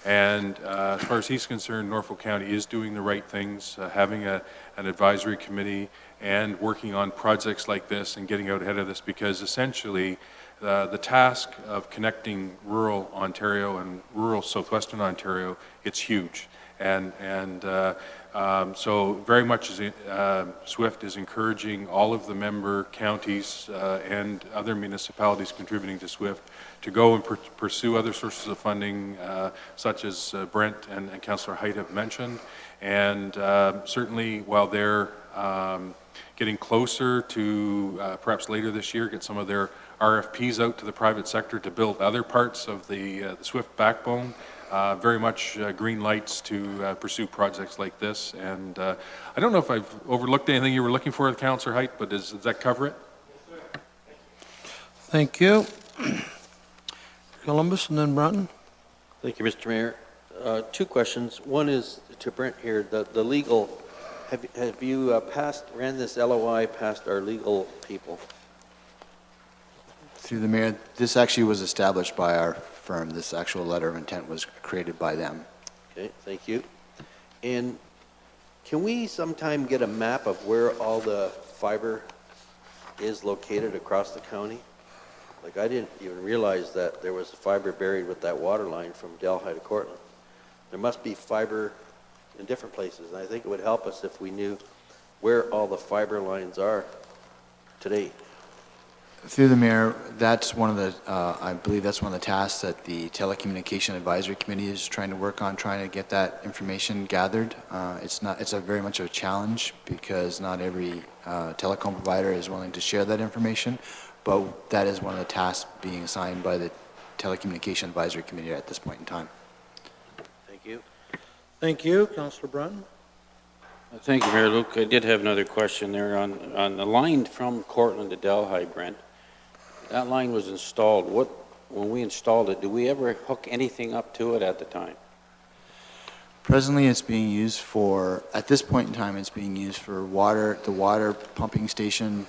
[SPEAKER 11] and as far as he's concerned, Norfolk County is doing the right things, having an advisory committee and working on projects like this and getting out ahead of this, because essentially the task of connecting rural Ontario and rural southwestern Ontario, it's huge. So very much SWIFT is encouraging all of the member counties and other municipalities contributing to SWIFT to go and pursue other sources of funding, such as Brent and Councillor Height have mentioned. And certainly while they're getting closer to perhaps later this year, get some of their RFPs out to the private sector to build other parts of the SWIFT backbone, very much green lights to pursue projects like this. And I don't know if I've overlooked anything you were looking for, Councillor Height, but does that cover it?
[SPEAKER 2] Thank you. Columbus and then Brunton.
[SPEAKER 5] Thank you, Mr. Mayor. Two questions. One is to Brent here. The legal, have you ran this LOI past our legal people?
[SPEAKER 10] Through the mayor, this actually was established by our firm. This actual letter of intent was created by them.
[SPEAKER 5] Okay, thank you. And can we sometime get a map of where all the fiber is located across the county? Like, I didn't even realize that there was fiber buried with that water line from Delhi to Cortland. There must be fiber in different places, and I think it would help us if we knew where all the fiber lines are today.
[SPEAKER 10] Through the mayor, that's one of the, I believe that's one of the tasks that the Telecommunication Advisory Committee is trying to work on, trying to get that information gathered. It's a very much of a challenge because not every telecom provider is willing to share that information, but that is one of the tasks being assigned by the Telecommunication Advisory Committee at this point in time.
[SPEAKER 5] Thank you.
[SPEAKER 2] Thank you. Councillor Brunton.
[SPEAKER 9] Thank you, Mayor Luke. I did have another question there on the line from Cortland to Delhi, Brent. That line was installed. When we installed it, did we ever hook anything up to it at the time?
[SPEAKER 10] Presently, it's being used for, at this point in time, it's being used for water, the water pumping station,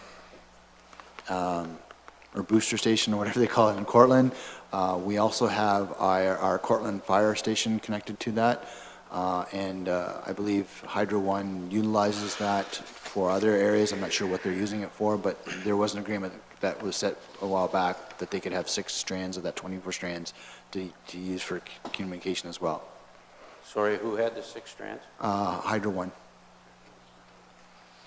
[SPEAKER 10] or booster station, or whatever they call it in Cortland. We also have our Cortland fire station connected to that. I believe Hydro One utilizes that for other areas. I'm not sure what they're using it for, but there was an agreement that was set a while back that they could have 6 strands of that 24 strands to use for communication as well.
[SPEAKER 9] Sorry, who had the 6 strands?
[SPEAKER 10] Hydro One.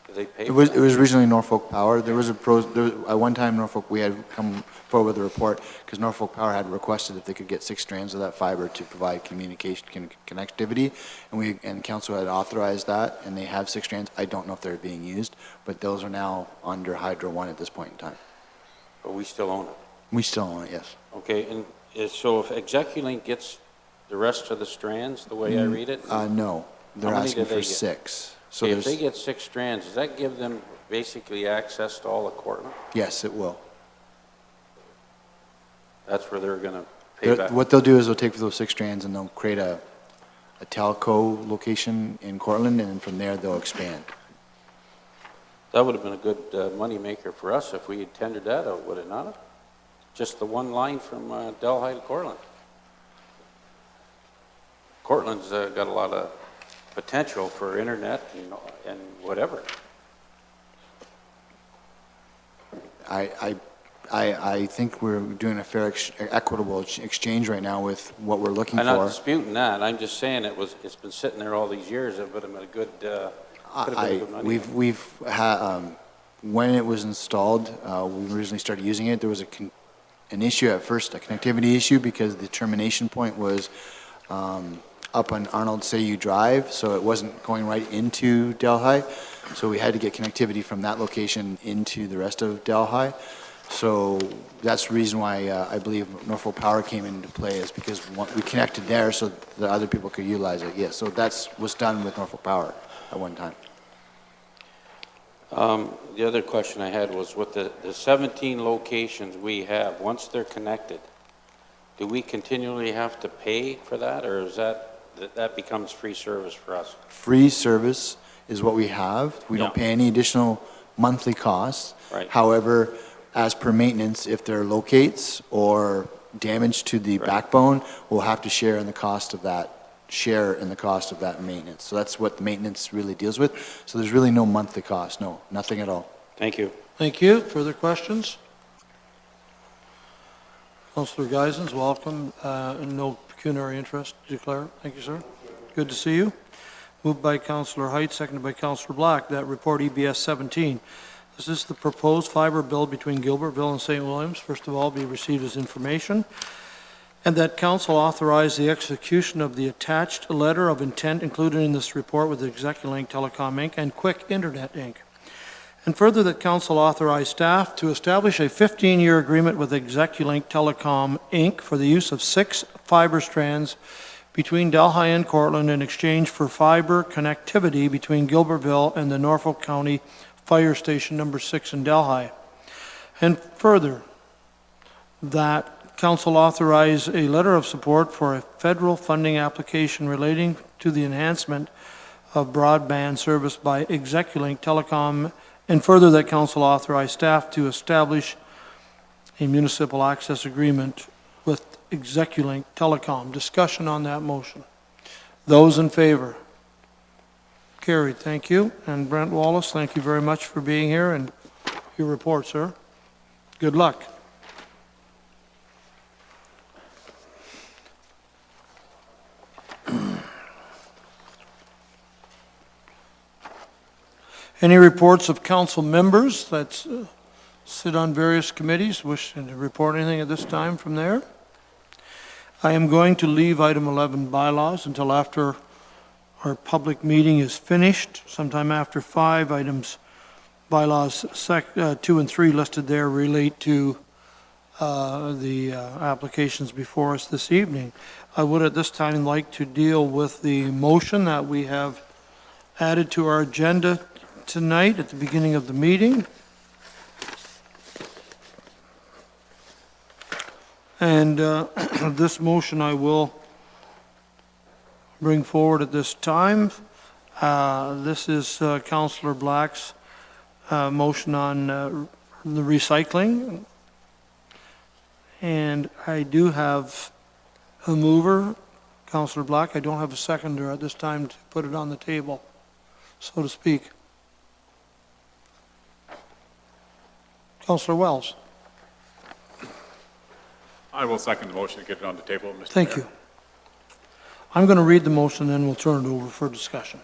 [SPEAKER 9] Did they pay
[SPEAKER 10] It
[SPEAKER 9] for
[SPEAKER 10] was
[SPEAKER 9] that?
[SPEAKER 10] originally Norfolk Power. There was at one time Norfolk, we had come forward with a report because Norfolk Power had requested if they could get 6 strands of that fiber to provide communication connectivity, and council had authorized that, and they have 6 strands. I don't know if they're being used, but those are now under Hydro One at this point in time.
[SPEAKER 9] But we still own it.
[SPEAKER 10] We still own it, yes.
[SPEAKER 9] Okay, and so if Execulink gets the rest of the strands, the way I read it?
[SPEAKER 10] No, they're
[SPEAKER 9] How many
[SPEAKER 10] asking
[SPEAKER 9] do they
[SPEAKER 10] for
[SPEAKER 9] get?
[SPEAKER 10] 6. So
[SPEAKER 9] If they
[SPEAKER 10] there's,
[SPEAKER 9] get 6 strands, does that give them basically access to all of Cortland?
[SPEAKER 10] yes, it will.
[SPEAKER 9] That's where they're going to pay back?
[SPEAKER 10] What they'll do is they'll take those 6 strands and they'll create a telco location in Cortland, and then from there they'll expand.
[SPEAKER 9] That would have been a good money maker for us if we had tendered that out, would it not have? Just the one line from Delhi to Cortland. Cortland's got a lot of potential for internet and whatever.
[SPEAKER 10] I think we're doing a fair, equitable exchange right now with what we're looking
[SPEAKER 9] I'm
[SPEAKER 10] for.
[SPEAKER 9] not disputing that. I'm just saying it's been sitting there all these years. It would have been a good, could have been a good money.
[SPEAKER 10] We've had, when it was installed, we originally started using it, there was an issue at first, a connectivity issue, because the termination point was up on Arnold Sayou Drive, so it wasn't going right into Delhi. So we had to get connectivity from that location into the rest of Delhi. So that's the reason why I believe Norfolk Power came into play, is because we connected there so that other people could utilize it. Yes, so that's was done with Norfolk Power at one time.
[SPEAKER 9] The other question I had was with the 17 locations we have, once they're connected, do we continually have to pay for that, or is that becomes free service for us?
[SPEAKER 10] Free service is what we have. We don't pay any additional monthly costs.
[SPEAKER 9] Right.
[SPEAKER 10] However, as per maintenance, if there are locates or damage to the backbone, we'll have to share in the cost of that maintenance. So that's what the maintenance really deals with. So there's really no monthly cost, no, nothing at all.
[SPEAKER 9] Thank you.
[SPEAKER 2] Thank you. Further questions? Councillor Geisens, welcome. No pecuniary interest declared. Thank you, sir. Good to see you. Moved by Councillor Height, seconded by Councillor Black. That report EBS 17. This is the proposed fiber build between Gilbertville and St. Williams. First of all, be received as information. And that council authorize the execution of the attached letter of intent included in this report with Execulink Telecom Inc. and Quick Internet Inc. And further, that council authorize staff to establish a 15-year agreement with Execulink Telecom Inc. for the use of 6 fiber strands between Delhi and Cortland in exchange for fiber connectivity between Gilbertville and the Norfolk County Fire Station number 6 in Delhi. And further, that council authorize a letter of support for a federal funding application relating to the enhancement of broadband service by Execulink Telecom, and further that council authorize staff to establish a municipal access agreement with Execulink Telecom. Discussion on that motion. Those in favor? Carried. Thank you. And Brent Wallace, thank you very much for being here and your report, sir. Good luck. Any reports of council members that sit on various committees wishing to report anything at this time from there? I am going to leave item 11 bylaws until after our public meeting is finished, sometime after 5. Items, bylaws 2 and 3 listed there relate to the applications before us this evening. I would at this time like to deal with the motion that we have added to our agenda tonight at the beginning of the meeting. And this motion I will bring forward at this time. This is Councillor Black's motion on the recycling. And I do have a mover, Councillor Black. I don't have a seconder at this time to put it on the table, so to speak. Councillor Wells.
[SPEAKER 1] I will second the motion to get it on the table, Mr.
[SPEAKER 2] Thank
[SPEAKER 1] Mayor.
[SPEAKER 2] you. I'm going to read the motion, then we'll turn it over for discussion.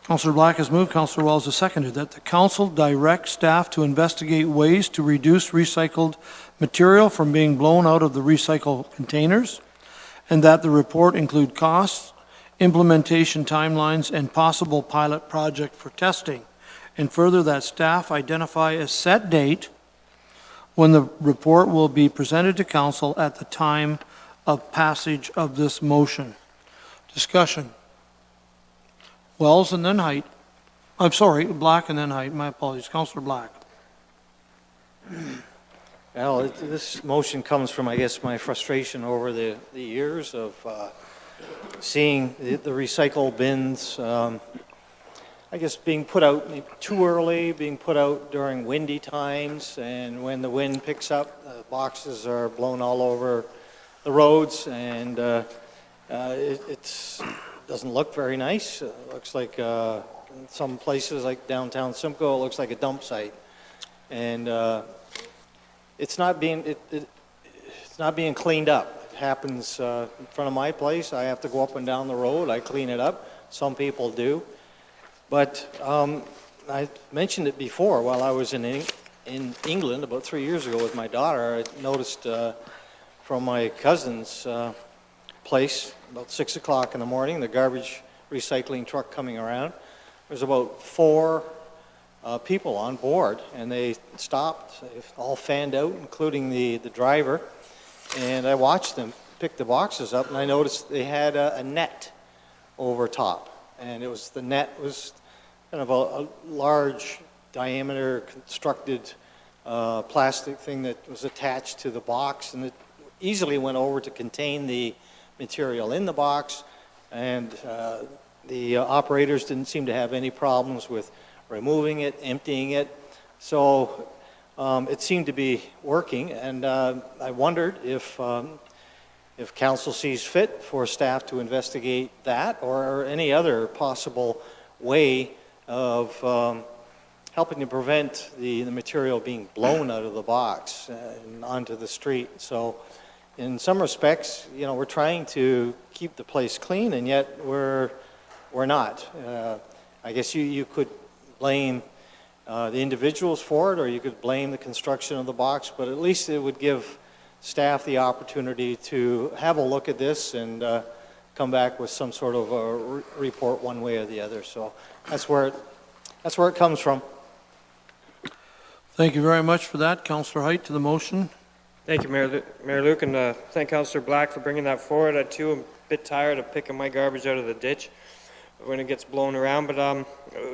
[SPEAKER 2] Councillor Black has moved, Councillor Wells has seconded that the council direct staff to investigate ways to reduce recycled material from being blown out of the recycle containers, and that the report include costs, implementation timelines, and possible pilot project for testing. And further, that staff identify a set date when the report will be presented to council at the time of passage of this motion. Discussion. Wells and then Height. I'm sorry, Black and then Height. My apologies. Councillor Black.
[SPEAKER 3] Well, this motion comes from, I guess, my frustration over the years of seeing the recycle bins I guess, being put out maybe too early, being put out during windy times, and when the wind picks up, the boxes are blown all over the roads, and it doesn't look very nice. It looks like, in some places like downtown Simcoe, it looks like a dump site. And it's not being, it's not being cleaned up. It happens in front of my place. I have to go up and down the road. I clean it up. Some people do. But I mentioned it before while I was in England about 3 years ago with my daughter. I noticed from my cousin's place about 6 o'clock in the morning, the garbage recycling truck coming around. There's about 4 people on board, and they stopped, they all fanned out, including the driver. And I watched them pick the boxes up, and I noticed they had a net over top. And the net was kind of a large diameter constructed plastic thing that was attached to the box, and it easily went over to contain the material in the box, and the operators didn't seem to have any problems with removing it, emptying it. So it seemed to be working, and I wondered if council sees fit for staff to investigate that or any other possible way of helping to prevent the material being blown out of the box and onto the street. So in some respects, you know, we're trying to keep the place clean, and yet we're not. I guess you could blame the individuals for it, or you could blame the construction of the box, but at least it would give staff the opportunity to have a look at this and come back with some sort of a report one way or the other. So that's where it comes from.
[SPEAKER 2] Thank you very much for that. Councillor Height to the motion.
[SPEAKER 8] Thank you, Mayor Luke, and thank Councillor Black for bringing that forward. I too am a bit tired of picking my garbage out of the ditch when it gets blown around. But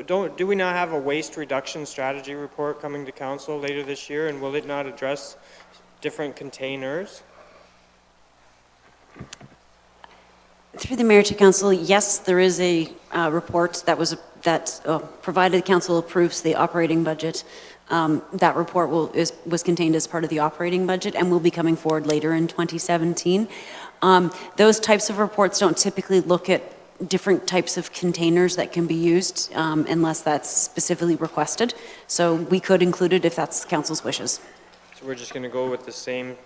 [SPEAKER 8] do we not have a waste reduction strategy report coming to council later this year, and will it not address different containers?
[SPEAKER 7] Through the mayor to council, yes, there is a report that provided council approves the operating budget. That report was contained as part of the operating budget and will be coming forward later in 2017. Those types of reports don't typically look at different types of containers that can be used unless that's specifically requested. So we could include it if that's council's wishes.
[SPEAKER 8] So we're just going to go with the same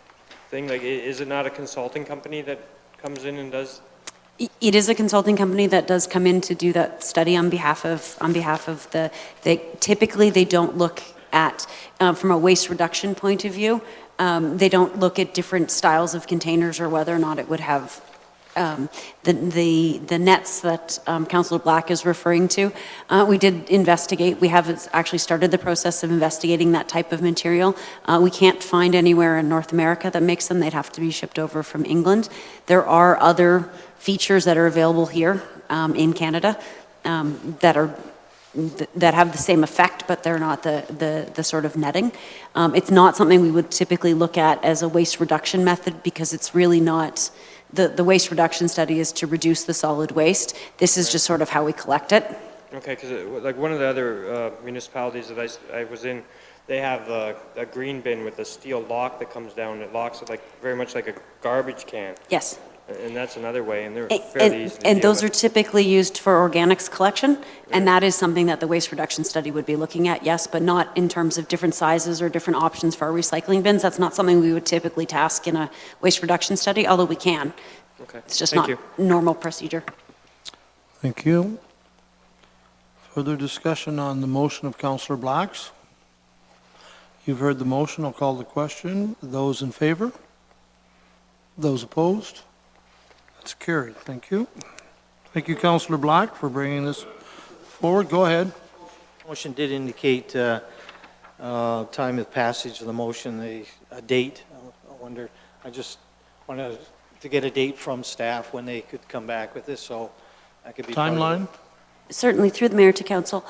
[SPEAKER 8] thing? Like, is it not a consulting company that comes in and does?
[SPEAKER 7] It is a consulting company that does come in to do that study on behalf of typically they don't look at, from a waste reduction point of view, they don't look at different styles of containers or whether or not it would have the nets that Councillor Black is referring to. We did investigate. We have actually started the process of investigating that type of material. We can't find anywhere in North America that makes them. They'd have to be shipped over from England. There are other features that are available here in Canada that have the same effect, but they're not the sort of netting. It's not something we would typically look at as a waste reduction method because it's really not. The waste reduction study is to reduce the solid waste. This is just sort of how we collect it.
[SPEAKER 8] Okay, because like one of the other municipalities that I was in, they have a green bin with a steel lock that comes down. It locks it very much like a garbage can.
[SPEAKER 7] Yes.
[SPEAKER 8] And that's another way, and they're fairly easy to
[SPEAKER 7] And
[SPEAKER 8] deal
[SPEAKER 7] those are
[SPEAKER 8] with.
[SPEAKER 7] typically used for organics collection, and that is something that the waste reduction study would be looking at, yes, but not in terms of different sizes or different options for our recycling bins. That's not something we would typically task in a waste reduction study, although we can.
[SPEAKER 8] Okay.
[SPEAKER 7] It's just
[SPEAKER 8] Thank
[SPEAKER 7] not
[SPEAKER 8] you.
[SPEAKER 7] normal procedure.
[SPEAKER 2] Thank you. Further discussion on the motion of Councillor Blacks? You've heard the motion. I'll call the question. Those in favor? Those opposed? That's carried. Thank you. Thank you, Councillor Black, for bringing this forward. Go ahead.
[SPEAKER 3] Motion did indicate time of passage of the motion, a date. I just wanted to get a date from staff when they could come back with this, so I could be part of it.
[SPEAKER 2] Timeline?
[SPEAKER 7] Certainly, through the mayor to council.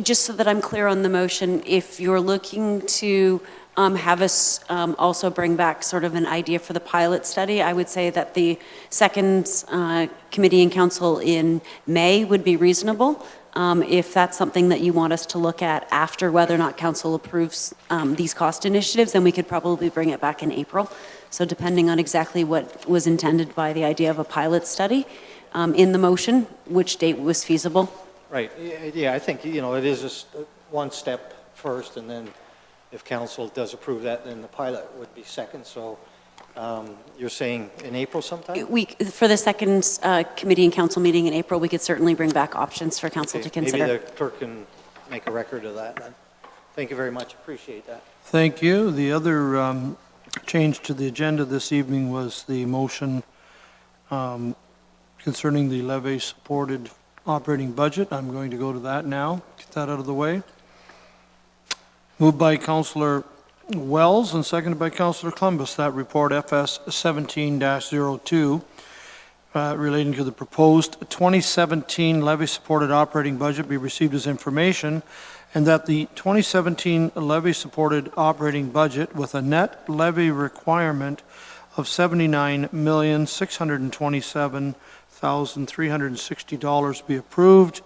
[SPEAKER 7] Just so that I'm clear on the motion, if you're looking to have us also bring back sort of an idea for the pilot study, I would say that the second committee and council in May would be reasonable. If that's something that you want us to look at after whether or not council approves these cost initiatives, then we could probably bring it back in April. So depending on exactly what was intended by the idea of a pilot study in the motion, which date was feasible.
[SPEAKER 3] Right, yeah, I think, you know, it is just one step first, and then if council does approve that, then the pilot would be second, so you're saying in April sometime?
[SPEAKER 7] For the second committee and council meeting in April, we could certainly bring back options for council to consider.
[SPEAKER 3] Maybe the clerk can make a record of that then. Thank you very much, appreciate that.
[SPEAKER 2] Thank you. The other change to the agenda this evening was the motion concerning the levy-supported operating budget. I'm going to go to that now, get that out of the way. Moved by Councillor Wells and seconded by Councillor Columbus, that report FS 17-02 relating to the proposed 2017 levy-supported operating budget be received as information, and that the 2017 levy-supported operating budget with a net levy requirement of $79,627,360 be approved,